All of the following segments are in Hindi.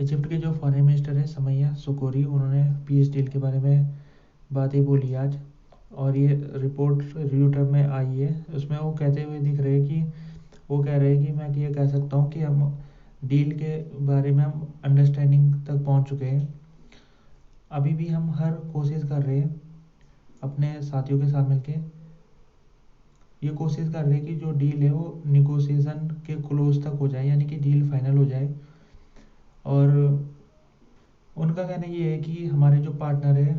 इजिप्ट के जो फॉरेन मिनिस्टर है समैया सुकोरी, उन्होंने पीस डील के बारे में बातें बोली आज। और ये रिपोर्ट रियूटर में आई है, उसमें वो कहते हुए दिख रहे हैं कि वो कह रहे हैं कि मैं ये कह सकता हूँ कि हम डील के बारे में हम अंडरस्टैंडिंग तक पहुँच चुके हैं। अभी भी हम हर कोशिश कर रहे हैं अपने साथियों के साथ मिलके, ये कोशिश कर रहे हैं कि जो डील है वो निगोशिएशन के क्लोज तक हो जाए, यानी कि डील फाइनल हो जाए। और उनका कहना ये है कि हमारे जो पार्टनर है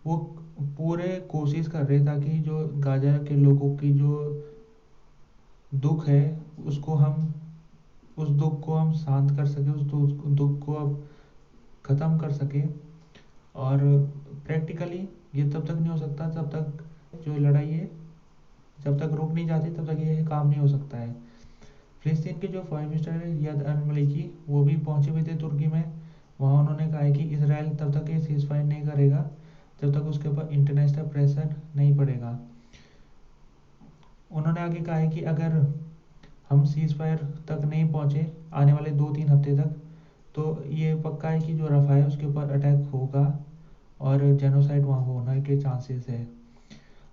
वो पूरे कोशिश कर रहे हैं ताकि जो गाजा के लोगों की जो दुख है उसको हम उस दुख को हम शांत कर सके, उस दुख को अब ख़त्म कर सके। और प्रैक्टिकली ये तब तक नहीं हो सकता जब तक जो लड़ाई है जब तक रुक नहीं जाती तब तक ये काम नहीं हो सकता है। फिलिस्तीन के जो फॉरेन मिनिस्टर है रियाद अल मलिकी, वो भी पहुंचे हुए थे तुर्की में। वहाँ उन्होंने कहा है कि इसराइल तब तक ये सीज फायर नहीं करेगा जब तक उसके ऊपर इंटरनेशनल प्रेशर नहीं पड़ेगा। उन्होंने आगे कहा है कि अगर हम सीज फायर तक नहीं पहुँचे आने वाले 2-3 हफ्ते तक, तो ये पक्का है कि जो रफ़ा है उसके ऊपर अटैक होगा और जेनोसाइड वहाँ होने के चांसेस है।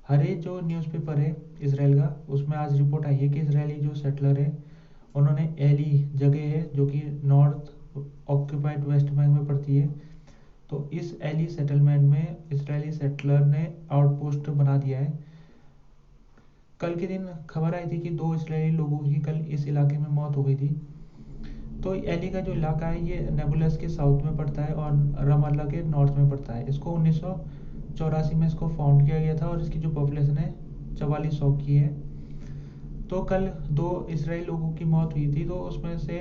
हर एक जो न्यूज़पेपर है इसराइल का, उसमें आज रिपोर्ट आई है कि इसराइली जो सेटलर है उन्होंने एली जगह है जो कि नॉर्थ ऑक्यूपाइड वेस्ट बैंक में पड़ती है, तो इस एली सेटलमेंट में इसराइली सेटलर ने आउटपोस्ट बना दिया है। कल के दिन खबर आई थी कि 2 इसराइली लोगों की कल इस इलाके में मौत हो गई थी। तो एली का जो इलाका है ये नेबुलस के साउथ में पड़ता है और रमाल्ला के नॉर्थ में पड़ता है। इसको 1984 में इसको फाउंड किया गया था और इसकी जो पॉपुलेशन है 4400 की है। तो कल 2 इसराइली लोगों की मौत हुई थी, तो उसमें से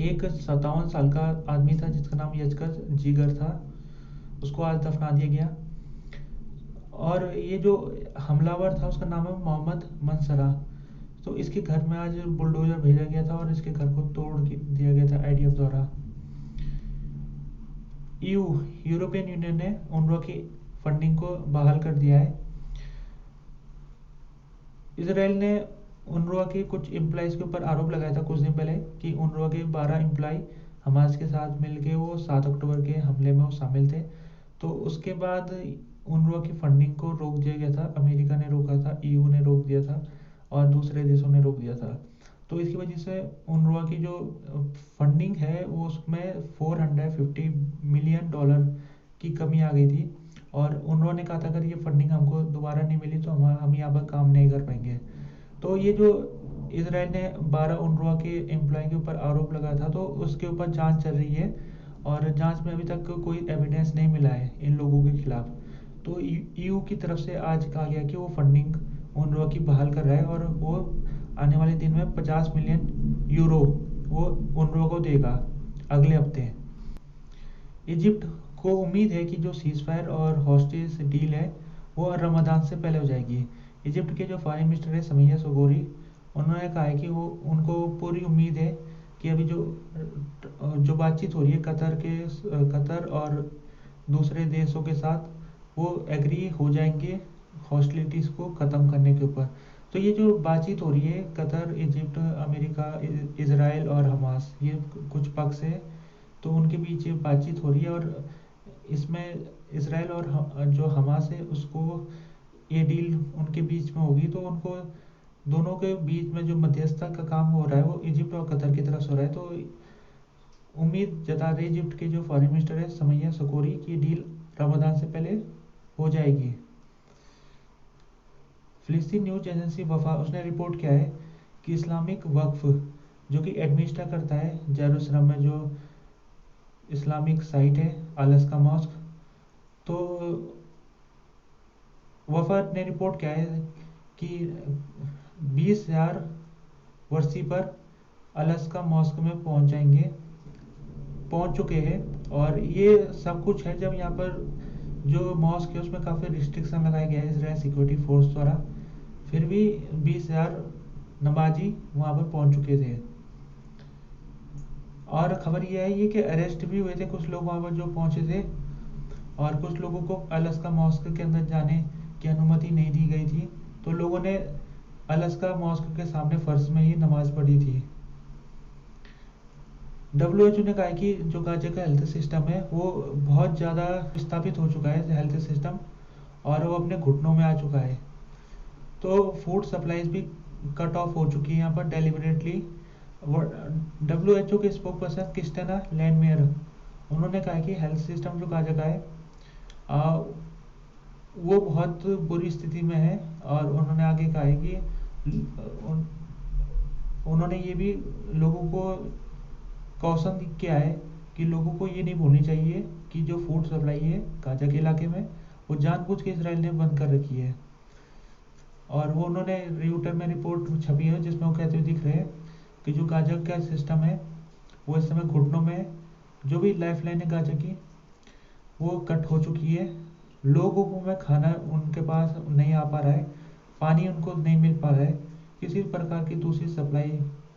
एक 57 साल का आदमी था जिसका नाम यजकर जीगर था, उसको आज दफना दिया गया। और ये जो हमलावर था उसका नाम है मोहम्मद मंसरा। तो इसके घर में आज बुलडोजर भेजा गया था और इसके घर को तोड़ दिया गया था आईडीएफ द्वारा। यूरोपियन यूनियन ने UNRWA की फंडिंग को बहाल कर दिया है। इसराइल ने UNRWA के कुछ एम्प्लॉइज के ऊपर आरोप लगाया था कुछ दिन पहले कि UNRWA के 12 एम्प्लॉय हमास के साथ मिलके वो 7 अक्टूबर के हमले में वो शामिल थे। तो उसके बाद UNRWA की फंडिंग को रोक दिया गया था, अमेरिका ने रोका था, EU ने रोक दिया था और दूसरे देशों ने रोक दिया था। तो इसकी वजह से UNRWA की जो फंडिंग है वो उसमें $450 मिलियन की कमी आ गई थी। और UNRWA ने कहा था अगर ये फंडिंग हमको दोबारा नहीं मिली तो हम यहाँ पर काम नहीं कर पाएंगे। तो ये जो इसराइल ने 12 UNRWA के एम्प्लॉय के ऊपर आरोप लगाया था, तो उसके ऊपर जांच चल रही है और जांच में अभी तक कोई एविडेंस नहीं मिला है इन लोगों के खिलाफ। तो EU की तरफ से आज कहा गया कि वो फंडिंग UNRWA की बहाल कर रहा है और वो आने वाले दिन में 50 मिलियन यूरो वो UNRWA को देगा अगले हफ्ते। इजिप्ट को उम्मीद है कि जो सीज फायर और हॉस्टेज डील है वो रमज़ान से पहले हो जाएगी। इजिप्ट के जो फॉरेन मिनिस्टर है समैया सुगोरी, उन्होंने कहा है कि वो उनको पूरी उम्मीद है कि अभी जो बातचीत हो रही है कतर और दूसरे देशों के साथ, वो एग्री हो जाएंगे हॉस्टिलिटीज़ को ख़त्म करने के ऊपर। तो ये जो बातचीत हो रही है कतर, इजिप्ट, अमेरिका, इसराइल और हमास, ये कुछ पक्ष है, तो उनके बीच बातचीत हो रही है और इसमें इसराइल और जो हमास है उसको ये डील उनके बीच में होगी। तो उनको दोनों के बीच में जो मध्यस्थता का काम हो रहा है वो इजिप्ट और कतर की तरफ से हो रहा है। तो उम्मीद जता रहे इजिप्ट के जो फॉरेन मिनिस्टर है समैया सुकोरी की डील रमज़ान से पहले हो जाएगी। फिलिस्तीन न्यूज एजेंसी वफा उसने रिपोर्ट किया है कि इस्लामिक वक्फ जो कि एडमिनिस्टर करता है जेरूसलम में जो इस्लामिक साइट है अल-अक्सा मॉस्क, तो वफा ने रिपोर्ट किया है कि 20,000 वर्सी पर अल-अक्सा मॉस्क में पहुंच चुके हैं। और ये सब कुछ है जब यहाँ पर जो मॉस्क है उसमें काफ़ी रिस्ट्रिक्शन लगाया गया है इसराइल सिक्योरिटी फोर्स द्वारा, फिर भी 20,000 नमाजी वहाँ पर पहुंच चुके थे। और खबर यह है ये कि अरेस्ट भी हुए थे कुछ लोग वहाँ पर जो पहुंचे थे, और कुछ लोगों को अल-अक्सा मॉस्क के अंदर जाने की अनुमति नहीं दी गई थी। तो लोगों ने अल-अक्सा मॉस्क के सामने फर्श में ही नमाज पढ़ी थी। WHO ने कहा है कि जो गाजा का हेल्थ सिस्टम है वो बहुत ज़्यादा विस्थापित हो चुका है हेल्थ सिस्टम, और वो अपने घुटनों में आ चुका है। तो फूड सप्लाईज भी कट ऑफ हो चुकी है यहाँ पर डेलिबरेटली। WHO के स्पोक पर्सन क्रिस्टिना लैंडमेयर, उन्होंने कहा कि हेल्थ सिस्टम जो गाजा का है आ, वो बहुत बुरी स्थिति में है। और उन्होंने आगे कहा है कि उन, उन्होंने ये भी लोगों को कॉशन किया है कि लोगों को ये नहीं भूलनी चाहिए कि जो फूड सप्लाई है गाजा के इलाके में वो जानबूझ के इसराइल ने बंद कर रखी है। और वो उन्होंने रियूटर में रिपोर्ट छपी है जिसमें वो कहते हुए दिख रहे हैं कि जो गाजा का सिस्टम है वो इस समय घुटनों में है। जो भी लाइफ लाइन है गाजा की वो कट हो चुकी है। लोगों को में खाना उनके पास नहीं आ पा रहा है, पानी उनको नहीं मिल पा रहा है, किसी प्रकार की दूसरी सप्लाई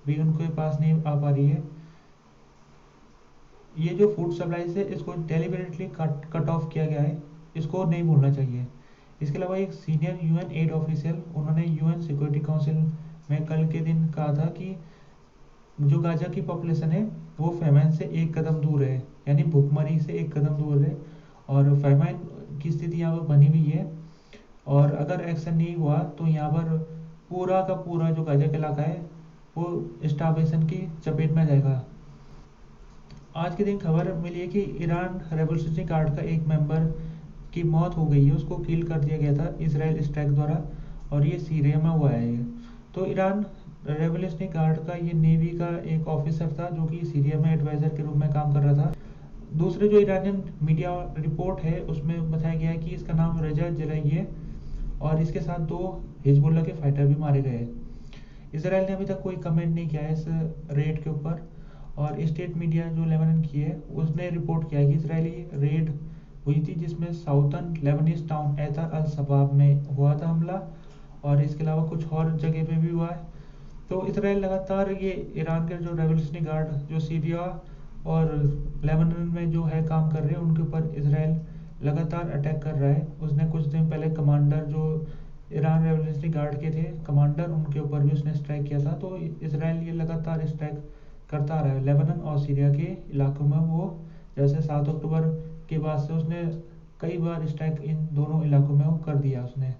भी उनके पास नहीं आ पा रही है। ये जो फूड सप्लाई है इसको डेलिबरेटली कट ऑफ किया गया है, इसको नहीं भूलना चाहिए। इसके अलावा एक सीनियर यूएन एड ऑफिशियल उन्होंने यूएन सिक्योरिटी काउंसिल में कल के दिन कहा था कि जो गाजा की पॉपुलेशन है वो फेमाइन से एक कदम दूर है, यानी भूखमरी से एक कदम दूर है। और फेमाइन की स्थिति यहाँ पर बनी हुई है, और अगर एक्शन नहीं हुआ तो यहाँ पर पूरा का पूरा जो गाजा का इलाका है वो स्टार्वेशन की चपेट में आ जाएगा। आज के दिन खबर मिली है कि ईरान रेवोल्यूशनरी गार्ड का एक मेंबर की मौत हो गई है, उसको किल कर दिया गया था इसराइल स्ट्राइक द्वारा, और ये सीरिया में हुआ है। तो ईरान रेवोल्यूशनरी गार्ड का ये नेवी का एक ऑफिसर था जो कि सीरिया में एडवाइजर के रूप में काम कर रहा था। दूसरे जो ईरानियन मीडिया रिपोर्ट है उसमें बताया गया है कि इसका नाम रजा जलाई है, और इसके साथ 2 हिजबुल्ला के फाइटर भी मारे गए। इसराइल ने अभी तक कोई कमेंट नहीं किया है इस रेड के ऊपर। और स्टेट मीडिया जो लेबनान की है उसने रिपोर्ट किया है कि इसराइली रेड हुई थी जिसमें साउथर्न लेबनीज टाउन एतर अल सबाब में हुआ था हमला, और इसके अलावा कुछ और जगह पे भी हुआ है। तो इसराइल लगातार ये ईरान के जो रेवोल्यूशनरी गार्ड जो सीरिया और लेबनान में जो है काम कर रहे हैं उनके ऊपर इसराइल लगातार अटैक कर रहा है। उसने कुछ दिन पहले कमांडर जो ईरान रेवोल्यूशनरी गार्ड के थे कमांडर उनके ऊपर भी उसने स्ट्राइक किया था। तो इसराइल ये लगातार स्ट्राइक करता रहा है लेबनान और सीरिया के इलाकों में। वो जैसे 7 अक्टूबर के बाद से उसने कई बार स्ट्राइक इन दोनों इलाकों में वो कर दिया उसने।